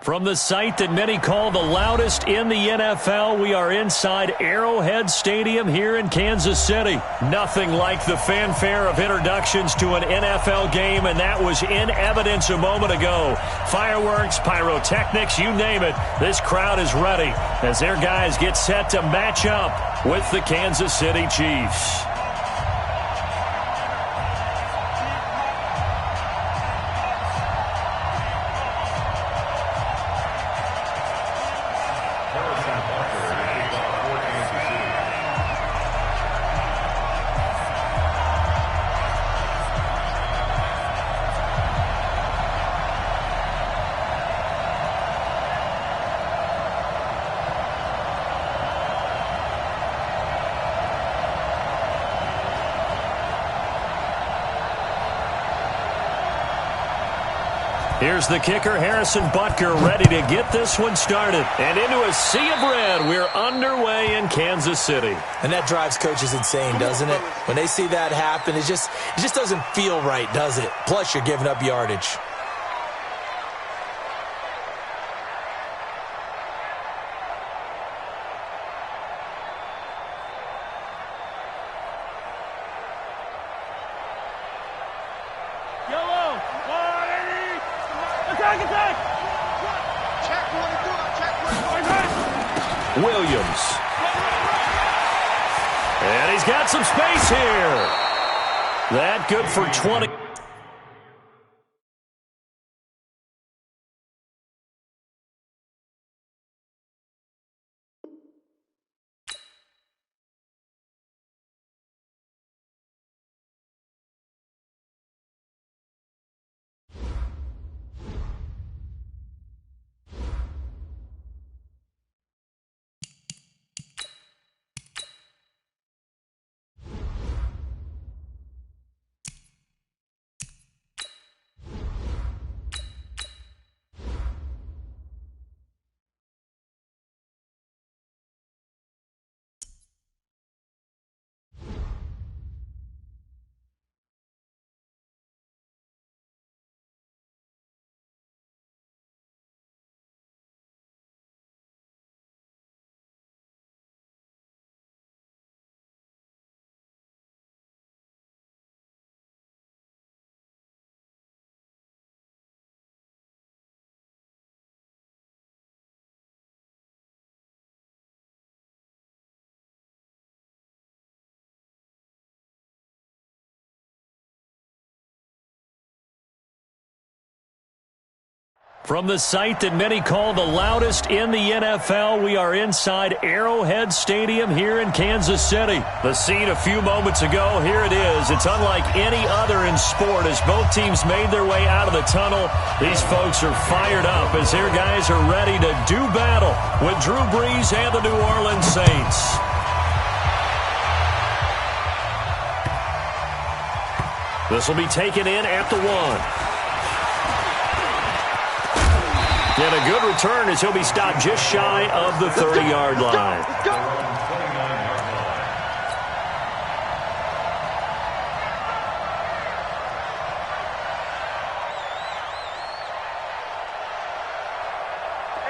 From the site that many call the loudest in the NFL, we are inside Arrowhead Stadium here in Kansas City. Nothing like the fanfare of introductions to an NFL game, and that was in evidence a moment ago. Fireworks, pyrotechnics, you name it. This crowd is ready as their guys get set to match up with the Kansas City Chiefs. Here's the kicker, Harrison Butker, ready to get this one started. And into a sea of red, we're underway in Kansas City. And that drives coaches insane, doesn't it? When they see that happen, it just doesn't feel right, does it? Plus, you're giving up yardage. Williams. And he's got some space here. That good for 20. From the site that many call the loudest in the NFL, we are inside Arrowhead Stadium here in Kansas City. The scene a few moments ago, here it is. It's unlike any other in sport as both teams made their way out of the tunnel. These folks are fired up as their guys are ready to do battle with Drew Brees and the New Orleans Saints. This will be taken in at the 1. And a good return as he'll be stopped just shy of the 30-yard line.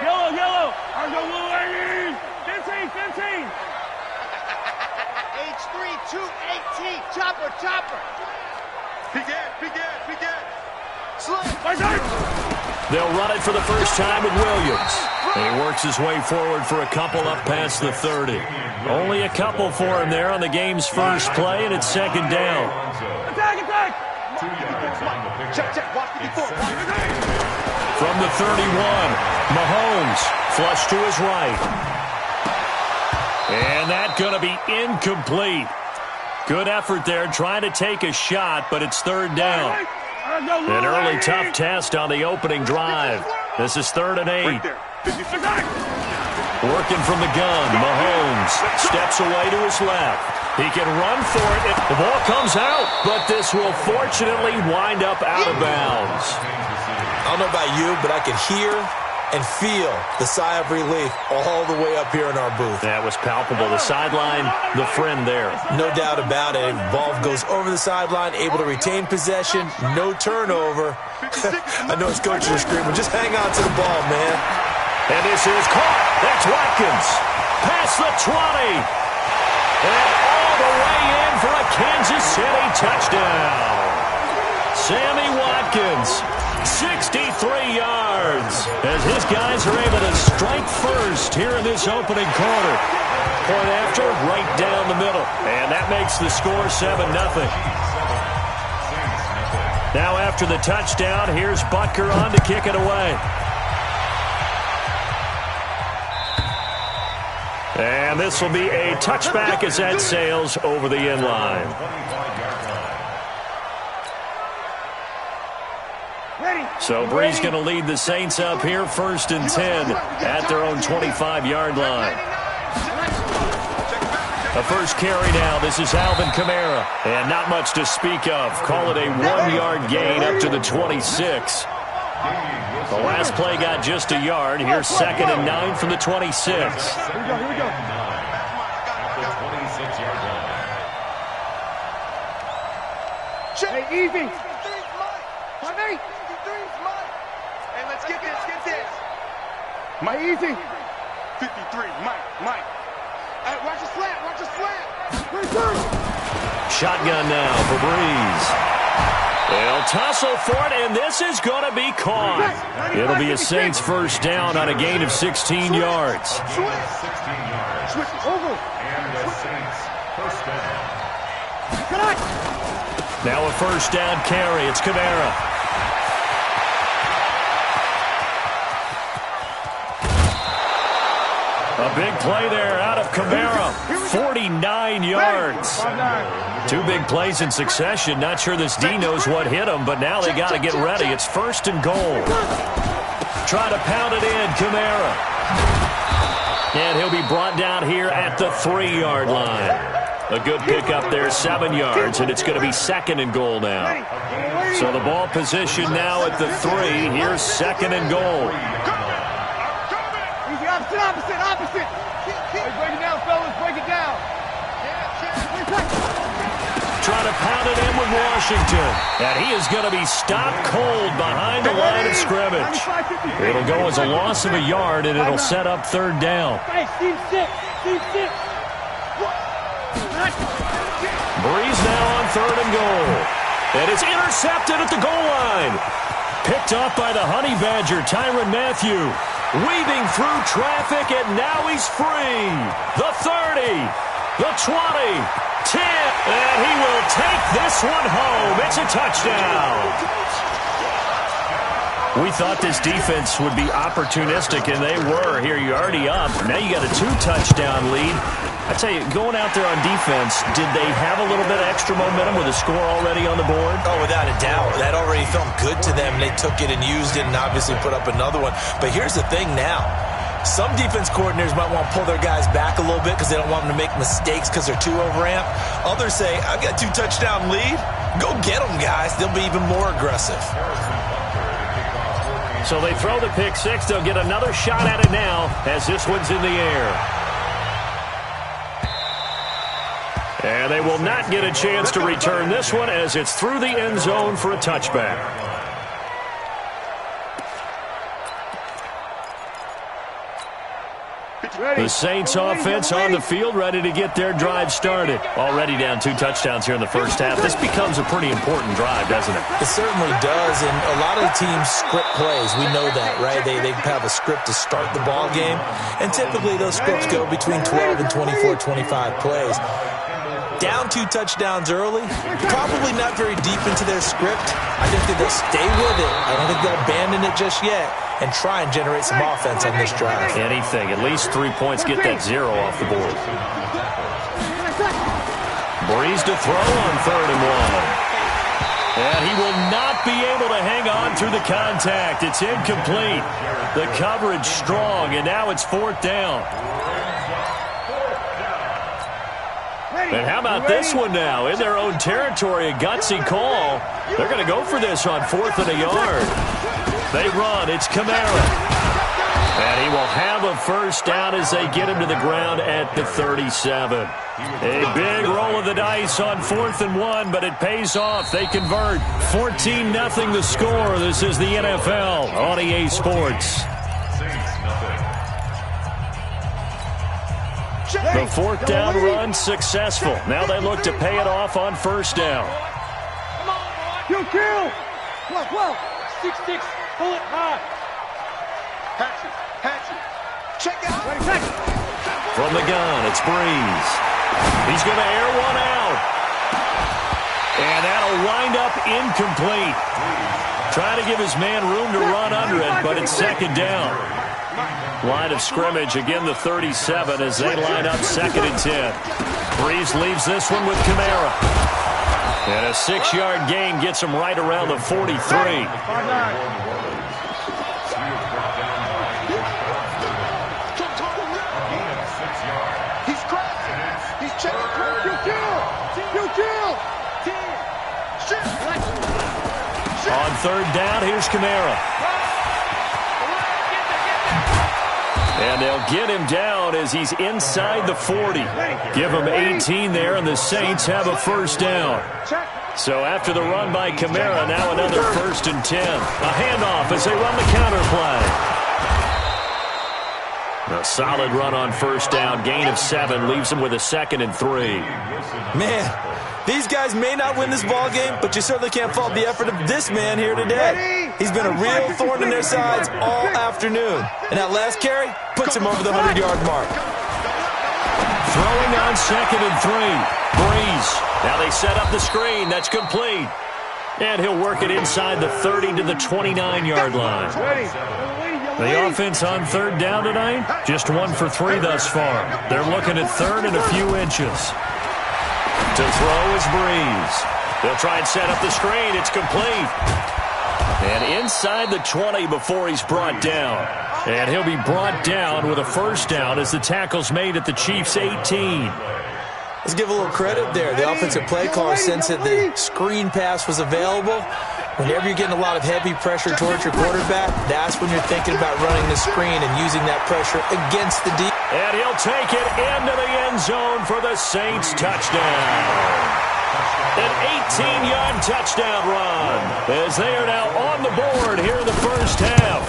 Yellow. Our go blue ladies. 15. H3, 218. Chopper. Begin. Slip. They'll run it for the first time with Williams. And he works his way forward for a couple up past the 30. Only a couple for him there on the game's first play, and it's second down. Attack. Check. Watch the before. From the 31, Mahomes flush to his right. And that's going to be incomplete. Good effort there trying to take a shot, but it's third down. An early tough test on the opening drive. This is 3rd and 8. Working from the gun, Mahomes steps away to his left. He can run for it. The ball comes out, but this will fortunately wind up out of bounds. I don't know about you, but I could hear and feel the sigh of relief all the way up here in our booth. That was palpable. The sideline, the friend there. No doubt about it. Ball goes over the sideline, able to retain possession, no turnover. I know his coaches are screaming, just hang on to the ball, man. And this is caught. That's Watkins. Past the 20. And all the way in for a Kansas City touchdown. Sammy Watkins, 63 yards, as his guys are able to strike first here in this opening quarter. Point after, right down the middle. And that makes the score 7-0. Now after the touchdown, here's Butker on to kick it away. And this will be a touchback as that sails over the end line. So Bree's going to lead the Saints up here 1st and 10 at their own 25-yard line. A first carry now. This is Alvin Kamara. And not much to speak of. Call it a 1-yard gain up to the 26. The last play got just a yard. Here's 2nd and 9 from the 26. Here we go. Hey, easy. Hey, let's get this. My easy. 53, Mike. Hey, watch the slant. Shotgun now for Breeze. They'll tussle for it, and this is going to be caught. It'll be a Saints first down on a gain of 16 yards. Switch over. And the Saints first down. Now a first down carry. It's Kamara. A big play there out of Kamara. 49 yards. 2 big plays in succession. Not sure this D knows what hit him, but now they got to get ready. It's 1st and goal. Try to pound it in, Kamara. And he'll be brought down here at the 3-yard line. A good pick up there, 7 yards, and it's going to be 2nd and goal now. So the ball position now at the 3. Here's 2nd and goal. Opposite. Hey, break it down, fellas. Break it down. Trying to pound it in with Washington. And he is going to be stopped cold behind the line of scrimmage. It'll go as a loss of a yard, and it'll set up 3rd down. Team 6. Breeze now on 3rd and goal. And it's intercepted at the goal line. Picked off by the Honey Badger, Tyrann Mathieu. Weaving through traffic, and now he's free. The 30, the 20, 10, and he will take this one home. It's a touchdown. We thought this defense would be opportunistic, and they were. Here, you're already up. Now you got a 2-touchdown lead. I tell you, going out there on defense, did they have a little bit of extra momentum with a score already on the board? Oh, without a doubt. That already felt good to them. They took it and used it and obviously put up another one. But here's the thing now. Some defense coordinators might want to pull their guys back a little bit because they don't want them to make mistakes because they're too overamped. Others say, I've got a 2-touchdown lead. Go get them, guys. They'll be even more aggressive. So they throw the pick 6. They'll get another shot at it now as this one's in the air. And they will not get a chance to return this one as it's through the end zone for a touchback. The Saints offense on the field, ready to get their drive started. Already down 2 touchdowns here in the first half. This becomes a pretty important drive, doesn't it? It certainly does, and a lot of the teams script plays. We know that, right? They have a script to start the ball game, and typically those scripts go between 12 and 24, 25 plays. Down 2 touchdowns early, probably not very deep into their script. I think that they'll stay with it. I don't think they'll abandon it just yet and try and generate some offense on this drive. Anything. At least 3 points. Get that 0 off the board. Breeze to throw on 3rd and 1. And he will not be able to hang on through the contact. It's incomplete. The coverage strong, and now it's 4th down. And how about this one now? In their own territory, a gutsy call. They're going to go for this on 4th and a yard. They run. It's Kamara. And he will have a first down as they get him to the ground at the 37. A big roll of the dice on 4th and 1, but it pays off. They convert. 14-0 the score. This is the NFL on EA Sports. The 4th down run successful. Now they look to pay it off on 1st down. Kill. 6-6. Pull it high. Hatchet. Check out. From the gun, it's Breeze. He's going to air one out. And that'll wind up incomplete. Trying to give his man room to run under it, but it's 2nd down. Line of scrimmage, again the 37 as they line up 2nd and 10. Breeze leaves this one with Kamara. And a 6-yard gain gets him right around the 43. He's crossing. He's checking. Kill. On 3rd down, here's Kamara. And they'll get him down as he's inside the 40. Give him 18 there, and the Saints have a first down. So after the run by Kamara, now another 1st and 10. A handoff as they run the counter play. A solid run on 1st down. Gain of 7 leaves him with a 2nd and 3. Man, these guys may not win this ball game, but you certainly can't fault the effort of this man here today. He's been a real thorn in their sides all afternoon. And that last carry puts him over the 100-yard mark. Throwing on 2nd and 3. Breeze. Now they set up the screen. That's complete. And he'll work it inside the 30 to the 29-yard line. The offense on 3rd down tonight, just 1 for 3 thus far. They're looking at 3rd and a few inches. To throw is Breeze. They'll try and set up the screen. It's complete. And inside the 20 before he's brought down. And he'll be brought down with a first down as the tackle's made at the Chiefs' 18. Let's give a little credit there. The offensive play caller sensed that the screen pass was available. Whenever you're getting a lot of heavy pressure towards your quarterback, that's when you're thinking about running the screen and using that pressure against the deep. And he'll take it into the end zone for the Saints touchdown. An 18-yard touchdown run as they are now on the board here in the first half.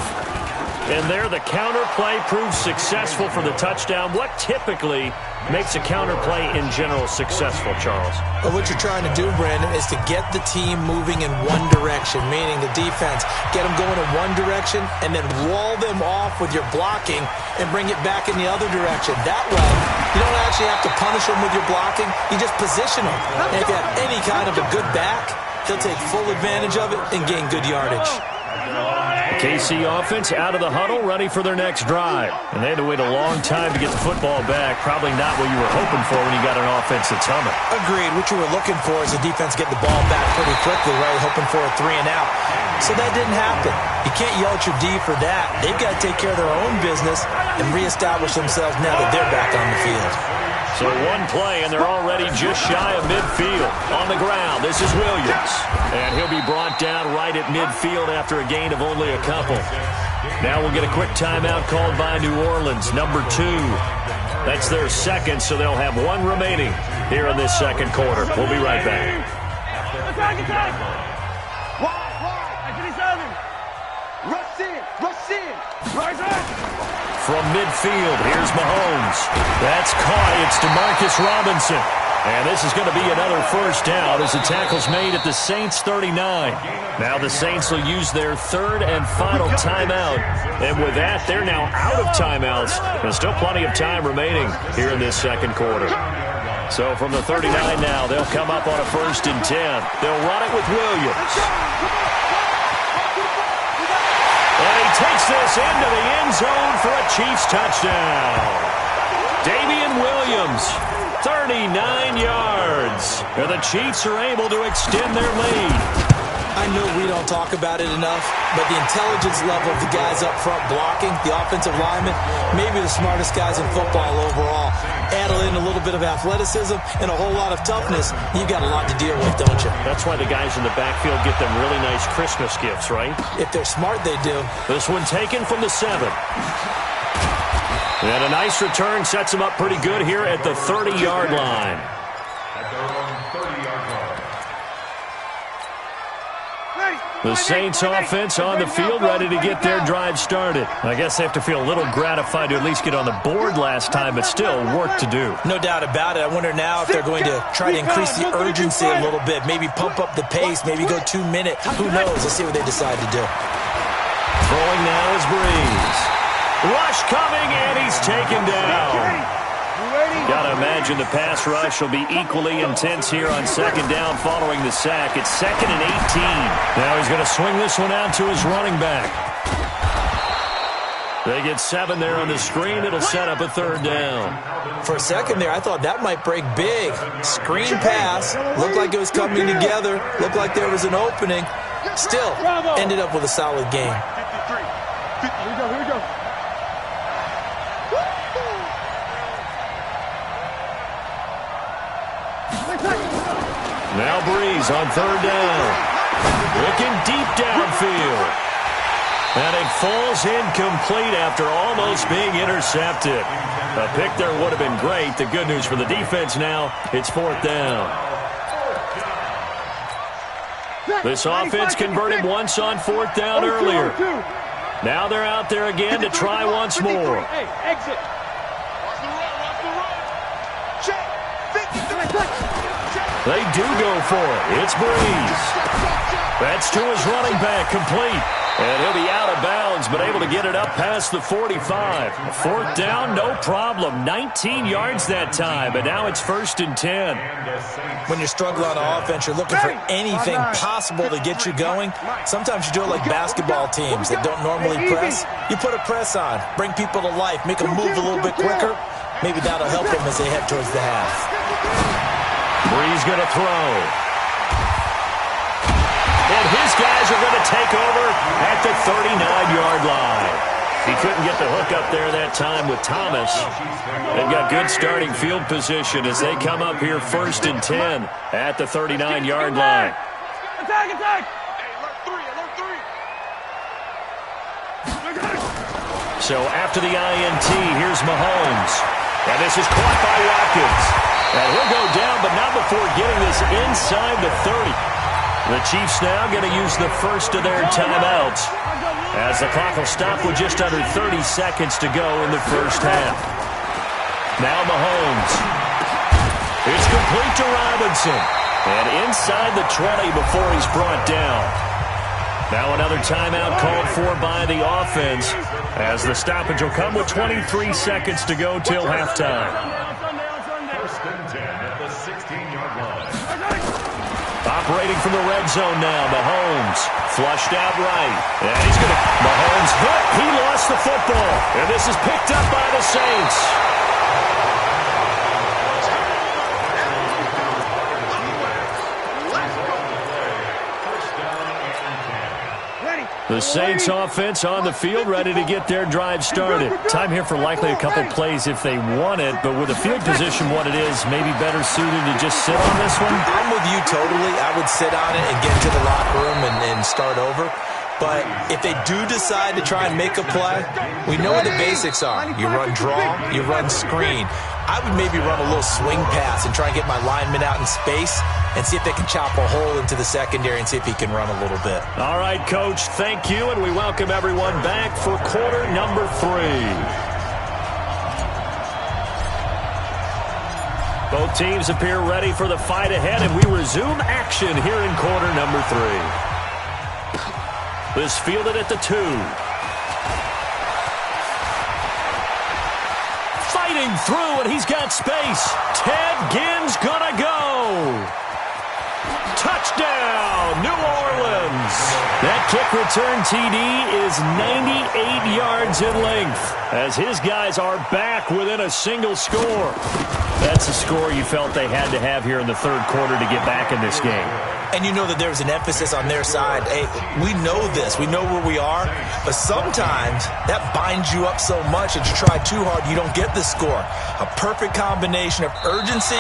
And there the counter play proves successful for the touchdown. What typically makes a counter play in general successful, Charles? Well, what you're trying to do, Brandon, is to get the team moving in one direction, meaning the defense, get them going in one direction and then wall them off with your blocking and bring it back in the other direction. That way, you don't actually have to punish them with your blocking. You just position them. And if you have any kind of a good back, they'll take full advantage of it and gain good yardage. KC offense out of the huddle, ready for their next drive. And they had to wait a long time to get the football back. Probably not what you were hoping for when you got an offense that's humming. Agreed. What you were looking for is the defense get the ball back pretty quickly, right? Hoping for a 3 and out. So that didn't happen. You can't yell at your D for that. They've got to take care of their own business and reestablish themselves now that they're back on the field. So one play, and they're already just shy of midfield. On the ground, this is Williams. And he'll be brought down right at midfield after a gain of only a couple. Now we'll get a quick timeout called by New Orleans, number 2. That's their second, so they'll have 1 remaining here in this second quarter. We'll be right back. Rush in. Rise up. From midfield, here's Mahomes. That's caught. It's DeMarcus Robinson. And this is going to be another first down as the tackle's made at the Saints' 39. Now the Saints will use their 3rd and final timeout. And with that, they're now out of timeouts. There's still plenty of time remaining here in this second quarter. So from the 39 now, they'll come up on a 1st and 10. They'll run it with Williams. And he takes this into the end zone for a Chiefs touchdown. Damian Williams, 39 yards. And the Chiefs are able to extend their lead. I I know we don't talk about it enough, but the intelligence level of the guys up front blocking, the offensive linemen, maybe the smartest guys in football overall. Add in a little bit of athleticism and a whole lot of toughness, you got a lot to deal with, don't you? That's why the guys in the backfield get them really nice Christmas gifts, right? If they're smart, they do. This one taken from the 7. And a nice return sets him up pretty good here at the 30-yard line. At their own 30-yard line. The Saints offense on the field, ready to get their drive started. I guess they have to feel a little gratified to at least get on the board last time, but still work to do. No doubt about it. I wonder now if they're going to try to increase the urgency a little bit, maybe pump up the pace, maybe go 2 minutes. Who knows? Let's see what they decide to do. Throwing now is Breeze. Rush coming, and he's taken down. Got to imagine the pass rush will be equally intense here on second down following the sack. It's 2nd and 18. Now he's going to swing this one out to his running back. They get 7 there on the screen. It'll set up a 3rd down. For a second there, I thought that might break big. Screen pass. Looked like it was coming together. Looked like there was an opening. Still, ended up with a solid game. Here we go. Now Breeze on 3rd down. Looking deep downfield. And it falls incomplete after almost being intercepted. A pick there would have been great. The good news for the defense now, it's 4th down. This offense converted once on 4th down earlier. Now they're out there again to try once more. Hey, exit. They do go for it. It's Breeze. That's to his running back, complete. And he'll be out of bounds, but able to get it up past the 45. 4th down, no problem. 19 yards that time, but now it's 1st and 10. When you're struggling on offense, you're looking for anything possible to get you going. Sometimes you do it like basketball teams that don't normally press. You put a press on, bring people to life, make them move a little bit quicker. Maybe that'll help them as they head towards the half. Breeze going to throw. And his guys are going to take over at the 39-yard line. He couldn't get the hook up there that time with Thomas. They've got good starting field position as they come up here 1st and 10 at the 39-yard line. Attack! So after the INT, here's Mahomes. And this is caught by Watkins. And he'll go down, but not before getting this inside the 30. The Chiefs now going to use the first of their timeouts as the clock will stop with just under 30 seconds to go in the first half. Now Mahomes. It's complete to Robinson. And inside the 20 before he's brought down. Now another timeout called for by the offense as the stoppage will come with 23 seconds to go till halftime. 1st and 10 at the 16-yard line. Operating from the red zone now, Mahomes flushed out right. And he's going to... Mahomes hit. He lost the football. And this is picked up by the Saints. The Saints offense on the field ready to get their drive started. Time here for likely a couple plays if they want it, but with the field position what it is, maybe better suited to just sit on this one? I'm with you totally. I would sit on it and get to the locker room and start over. But if they do decide to try and make a play, we know what the basics are. You run draw, you run screen. I would maybe run a little swing pass and try and get my lineman out in space and see if they can chop a hole into the secondary and see if he can run a little bit. All right, Coach, thank you, and we welcome everyone back for quarter number 3. Both teams appear ready for the fight ahead, and we resume action here in quarter number 3. This fielded at the 2. Fighting through, and he's got space. Ted Ginn's gonna go. Touchdown, New Orleans. That kick return TD is 98 yards in length as his guys are back within a single score. That's the score you felt they had to have here in the third quarter to get back in this game. And you know that there's an emphasis on their side. Hey, we know this. We know where we are. But sometimes that binds you up so much that you try too hard, you don't get the score. A perfect combination of urgency,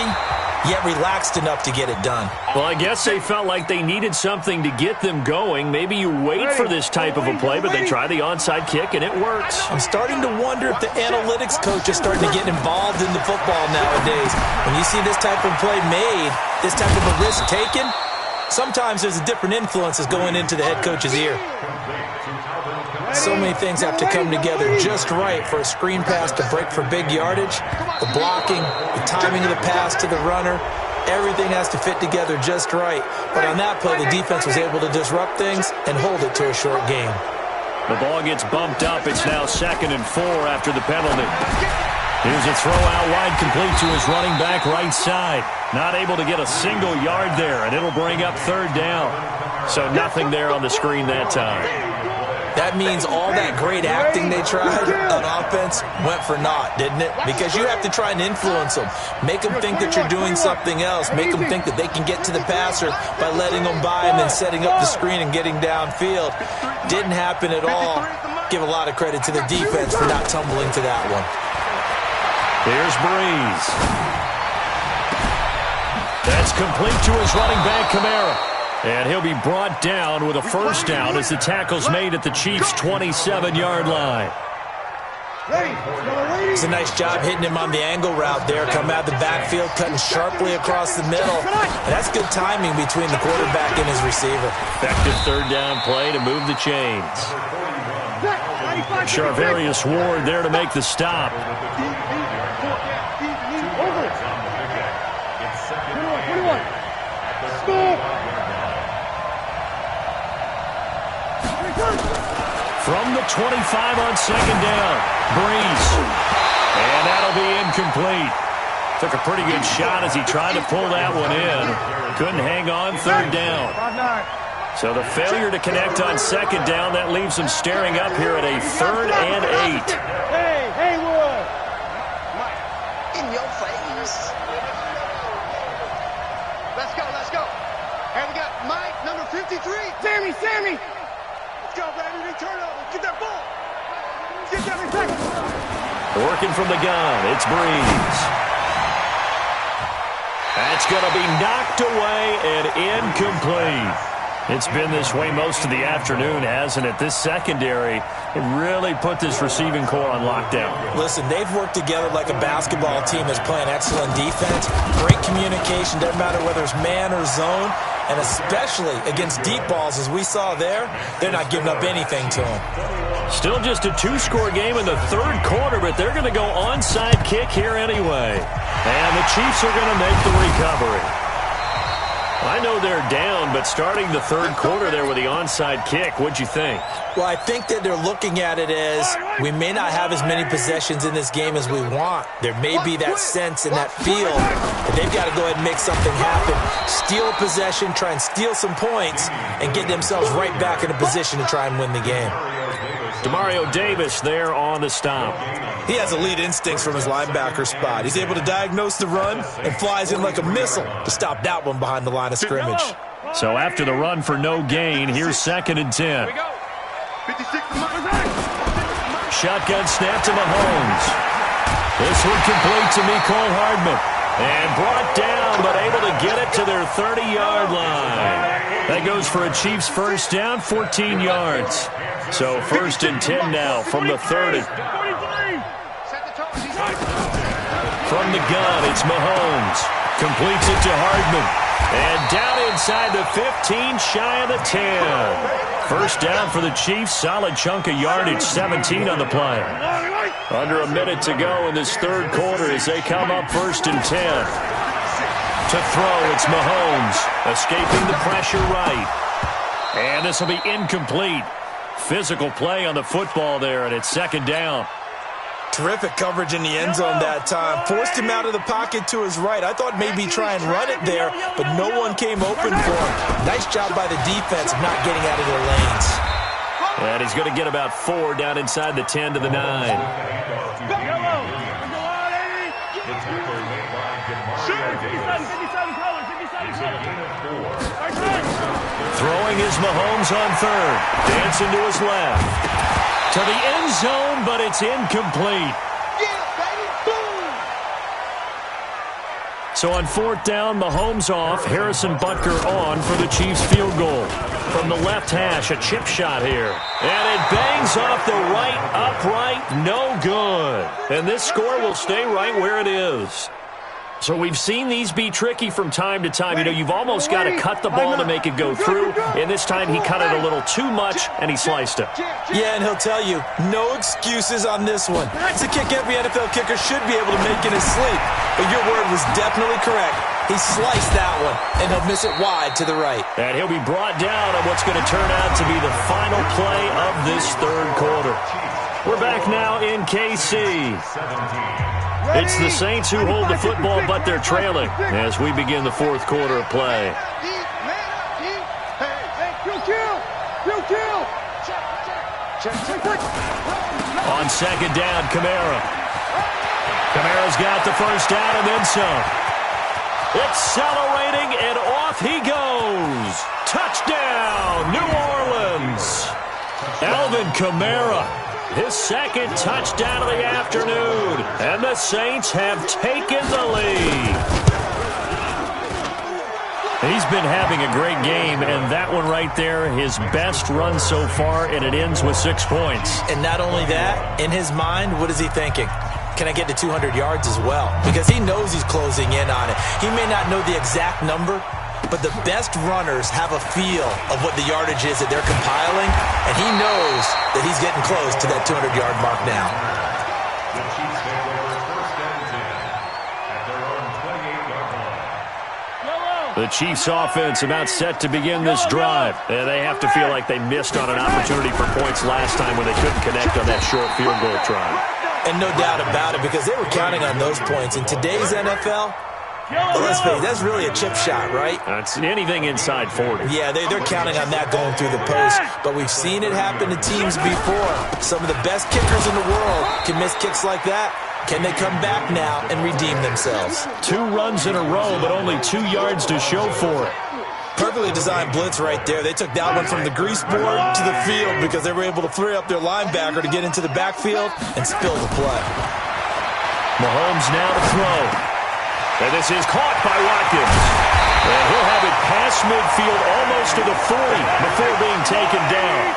yet relaxed enough to get it done. Well, I guess they felt like they needed something to get them going. Maybe you wait for this type of a play, but they try the onside kick, and it works. I'm starting to wonder if the analytics coach is starting to get involved in the football nowadays. When you see this type of play made, this type of a risk taken, sometimes there's a different influences going into the head coach's ear. So many things have to come together just right for a screen pass to break for big yardage. The blocking, the timing of the pass to the runner, everything has to fit together just right. But on that play, the defense was able to disrupt things and hold it to a short game. The ball gets bumped up. It's now 2nd and 4 after the penalty. Here's a throw out wide, complete to his running back right side. Not able to get a single yard there, and it'll bring up 3rd down. So nothing there on the screen that time. That means all that great acting they tried on offense went for naught, didn't it? Because you have to try and influence them. Make them think that you're doing something else. Make them think that they can get to the passer by letting them by and then setting up the screen and getting downfield. Didn't happen at all. Give a lot of credit to the defense for not tumbling to that one. Here's Breeze. That's complete to his running back, Kamara. And he'll be brought down with a 1st down as the tackle's made at the Chiefs' 27-yard line. It's a nice job hitting him on the angle route there. Come out of the backfield, cutting sharply across the middle. And that's good timing between the quarterback and his receiver. Effective 3rd down play to move the chains. Charvarius Ward there to make the stop. From the 25 on 2nd down, Breeze. And that'll be incomplete. Took a pretty good shot as he tried to pull that one in. Couldn't hang on 3rd down. So the failure to connect on 2nd down, that leaves him staring up here at a 3rd and 8. Hey, Haywood! In your face. Let's go. And we got Mike, number 53. Sammy! Let's go, baby. Return over. Get that ball. Get that return. Working from the gun, it's Breeze. That's going to be knocked away and incomplete. It's been this way most of the afternoon, hasn't it? This secondary, it really put this receiving core on lockdown. Listen, they've worked together like a basketball team that's playing excellent defense. Great communication, doesn't matter whether it's man or zone. And especially against deep balls, as we saw there, they're not giving up anything to them. Still just a 2-score game in the 3rd quarter, but they're going to go onside kick here anyway. And the Chiefs are going to make the recovery. I know they're down, but starting the 3rd quarter there with the onside kick, what'd you think? Well, I think that they're looking at it as we may not have as many possessions in this game as we want. There may be that sense and that feel that they've got to go ahead and make something happen. Steal a possession, try and steal some points, and get themselves right back in a position to try and win the game. Demario Davis there on the stop. He has elite instincts from his linebacker spot. He's able to diagnose the run and flies in like a missile to stop that one behind the line of scrimmage. So after the run for no gain, here's 2nd and 10. Shotgun snap to Mahomes. This one complete to Mecole Hardman. And brought down, but able to get it to their 30-yard line. That goes for a Chiefs 1st down, 14 yards. So 1st and 10 now from the 30. From the gun, it's Mahomes. Completes it to Hardman. And down inside the 15, shy of the 10. 1st down for the Chiefs. Solid chunk of yardage, 17 on the play. Under a minute to go in this 3rd quarter as they come up 1st and 10. To throw, it's Mahomes. Escaping the pressure right. And this will be incomplete. Physical play on the football there, and it's 2nd down. Terrific coverage in the end zone that time. Forced him out of the pocket to his right. I thought maybe try and run it there, but no one came open for him. Nice job by the defense of not getting out of their lanes. And he's going to get about 4 down inside the 10 to the 9. Throwing is Mahomes on third. Dancing to his left. To the end zone, but it's incomplete. So on fourth down, Mahomes off, Harrison Butker on for the Chiefs field goal. From the left hash, a chip shot here. And it bangs off the right upright, no good. And this score will stay right where it is. So we've seen these be tricky from time to time. You know, you've almost got to cut the ball to make it go through. And this time he cut it a little too much, and he sliced it. Yeah, and he'll tell you, no excuses on this one. It's a kick every NFL kicker should be able to make in his sleep. But your word was definitely correct. He sliced that one, and he'll miss it wide to the right. And he'll be brought down on what's going to turn out to be the final play of this third quarter. We're back now in KC. It's the Saints who hold the football, but they're trailing as we begin the fourth quarter of play. On second down, Kamara. Kamara's got the first down and then some. Accelerating, and off he goes. Touchdown, New Orleans. Alvin Kamara. His second touchdown of the afternoon. And the Saints have taken the lead. He's been having a great game, and that one right there, his best run so far, and it ends with 6 points. And not only that, in his mind, what is he thinking? Can I get to 200 yards as well? Because he knows he's closing in on it. He may not know the exact number, but the best runners have a feel of what the yardage is that they're compiling, and he knows that he's getting close to that 200-yard mark now. The Chiefs take over first and 10 at their own 28-yard line. The Chiefs offense about set to begin this drive. And they have to feel like they missed on an opportunity for points last time when they couldn't connect on that short field goal try. And no doubt about it, because they were counting on those points. In today's NFL, well, let's face it, that's really a chip shot, right? That's anything inside 40. Yeah, they're counting on that going through the post. But we've seen it happen to teams before. Some of the best kickers in the world can miss kicks like that. Can they come back now and redeem themselves? 2 runs in a row, but only 2 yards to show for it. Perfectly designed blitz right there. They took that one from the grease board to the field because they were able to free up their linebacker to get into the backfield and spill the play. Mahomes now to throw. And this is caught by Watkins. And he'll have it past midfield almost to the 40 before being taken down.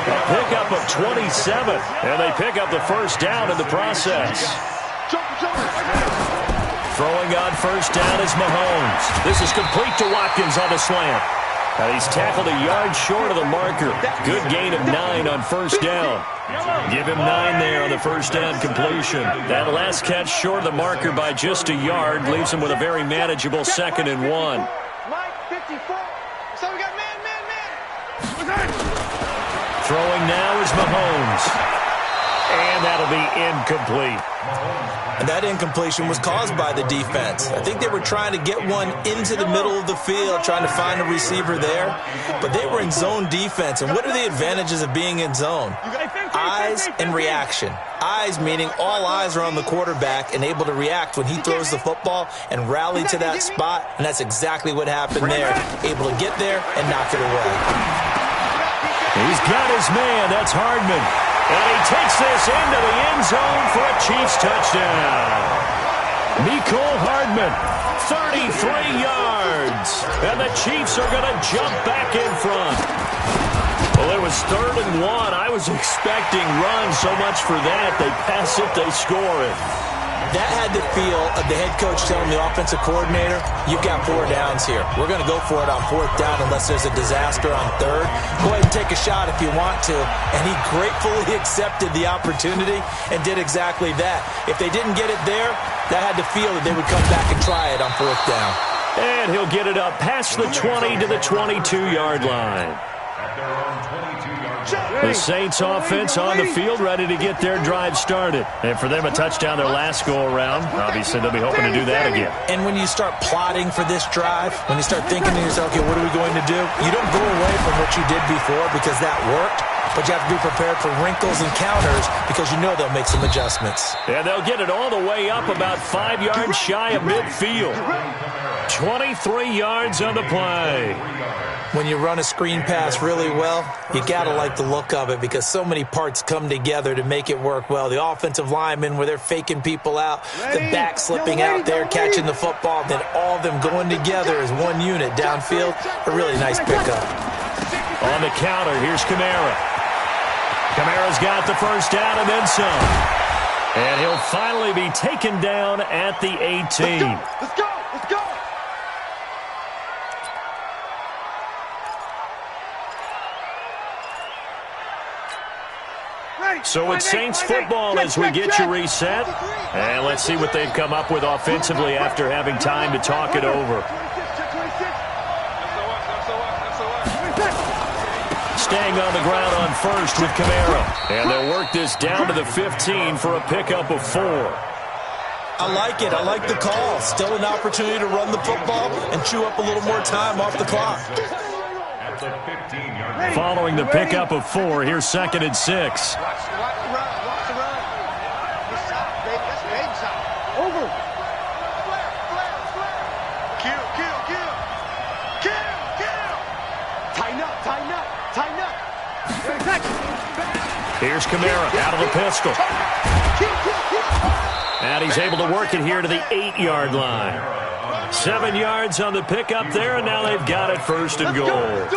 A pickup of 27, and they pick up the first down in the process. Throwing on first down is Mahomes. This is complete to Watkins on the slant. And he's tackled a yard short of the marker. Good gain of 9 on first down. Give him 9 there on the first down completion. That last catch short of the marker by just a yard leaves him with a very manageable 2nd and 1. Throwing now is Mahomes. And that'll be incomplete. And that incompletion was caused by the defense. I think they were trying to get one into the middle of the field, trying to find a receiver there. But they were in zone defense. And what are the advantages of being in zone? Eyes and reaction. Eyes meaning all eyes are on the quarterback and able to react when he throws the football and rally to that spot. And that's exactly what happened there. Able to get there and knock it away. He's got his man. That's Hardman. And he takes this into the end zone for a Chiefs touchdown. Mecole Hardman, 33 yards. And the Chiefs are going to jump back in front. Well, it was 3rd and 1. I was expecting runs, so much for that. They pass it, they score it. That had the feel of the head coach telling the offensive coordinator, you've got 4 downs here. We're going to go for it on 4th down unless there's a disaster on 3rd. Go ahead and take a shot if you want to. And he gratefully accepted the opportunity and did exactly that. If they didn't get it there, that had the feel that they would come back and try it on 4th down. And he'll get it up past the 20 to the 22-yard line. The Saints offense on the field, ready to get their drive started. And for them, a touchdown their last go-around. Obviously, they'll be hoping to do that again. And when you start plotting for this drive, when you start thinking to yourself, okay, what are we going to do? You don't go away from what you did before because that worked, but you have to be prepared for wrinkles and counters because you know they'll make some adjustments. And they'll get it all the way up about 5 yards shy of midfield. 23 yards on the play. When you run a screen pass really well, you got to like the look of it because so many parts come together to make it work well. The offensive linemen, where they're faking people out, the back slipping out there, catching the football, then all of them going together as one unit downfield. A really nice pickup. On the counter, here's Kamara. Kamara's got the first down and then some. And he'll finally be taken down at the 18. Let's go! Let's go! So it's Saints football as we get you reset. And let's see what they've come up with offensively after having time to talk it over. Staying on the ground on first with Kamara. And they'll work this down to the 15 for a pickup of 4. I like it. I like the call. Still an opportunity to run the football and chew up a little more time off the clock. Following the pickup of 4, here's 2nd and 6. Watch the run. Watch the run. That's baby shot. Over. Kill. Tighten up. Here's Kamara out of the pistol. And he's able to work it here to the 8-yard line. 7 yards on the pickup there, and now they've got it 1st and goal.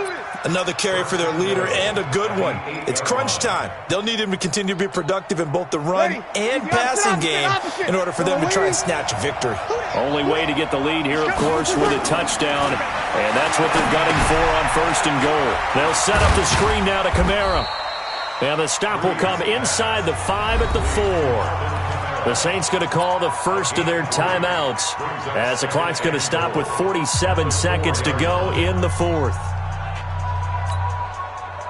Another carry for their leader and a good one. It's crunch time. They'll need him to continue to be productive in both the run and passing game in order for them to try and snatch a victory. Only way to get the lead here, of course, with a touchdown. And that's what they're gunning for on 1st and goal. They'll set up the screen now to Kamara. And the stop will come inside the 5 at the 4. The Saints going to call the first of their timeouts as the clock's going to stop with 47 seconds to go in the 4th.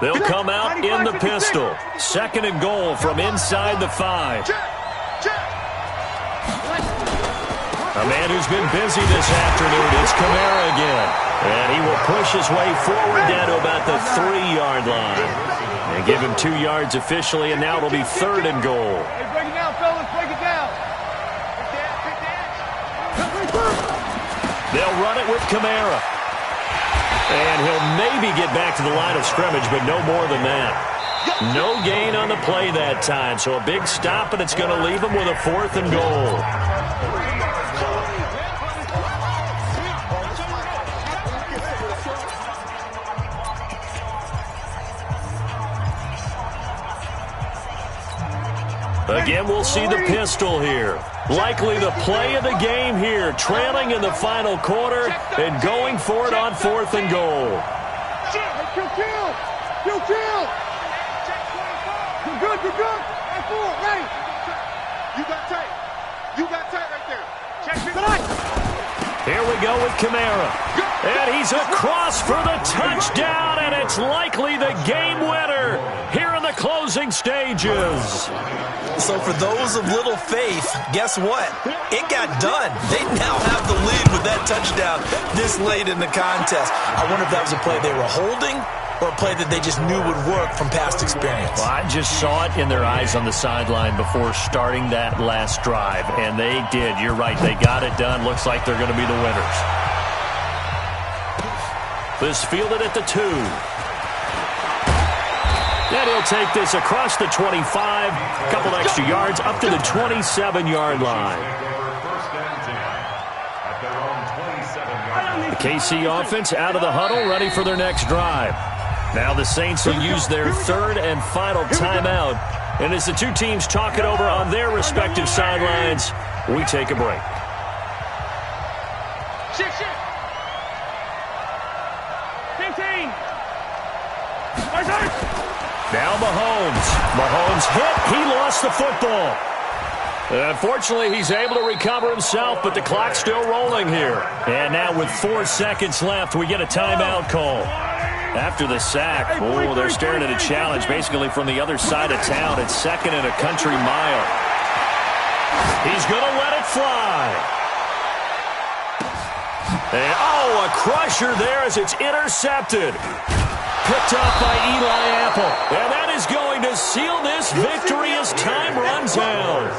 They'll come out in the pistol. 2nd and goal from inside the 5. A man who's been busy this afternoon is Kamara again. And he will push his way forward down to about the 3-yard line. And give him 2 yards officially, and now it'll be 3rd and goal. Hey, break it down, fellas. Break it down. They'll run it with Kamara. And he'll maybe get back to the line of scrimmage, but no more than that. No gain on the play that time, so a big stop, and it's going to leave him with a 4th and goal. Again, we'll see the pistol here. Likely the play of the game here, trailing in the final quarter and going for it on 4th and goal. Kill. You're good. Right forward, ready. You got tight right there. Check it. Here we go with Kamara. And he's across for the touchdown, and it's likely the game winner here in the closing stages. So for those of little faith, guess what? It got done. They now have the lead with that touchdown this late in the contest. I wonder if that was a play they were holding or a play that they just knew would work from past experience. Well, I just saw it in their eyes on the sideline before starting that last drive, and they did. You're right. They got it done. Looks like they're going to be the winners. This fielded at the 2. And he'll take this across the 25, a couple extra yards, up to the 27-yard line. The KC offense out of the huddle, ready for their next drive. Now the Saints will use their 3rd and final timeout. And as the two teams talk it over on their respective sidelines, we take a break. Shift. 15. Now Mahomes hit. He lost the football. Unfortunately, he's able to recover himself, but the clock's still rolling here. And now with 4 seconds left, we get a timeout call. After the sack, they're staring at a challenge basically from the other side of town. It's 2nd and a country mile. He's going to let it fly. And, a crusher there as it's intercepted. Picked off by Eli Apple. And that is going to seal this victory as time runs out.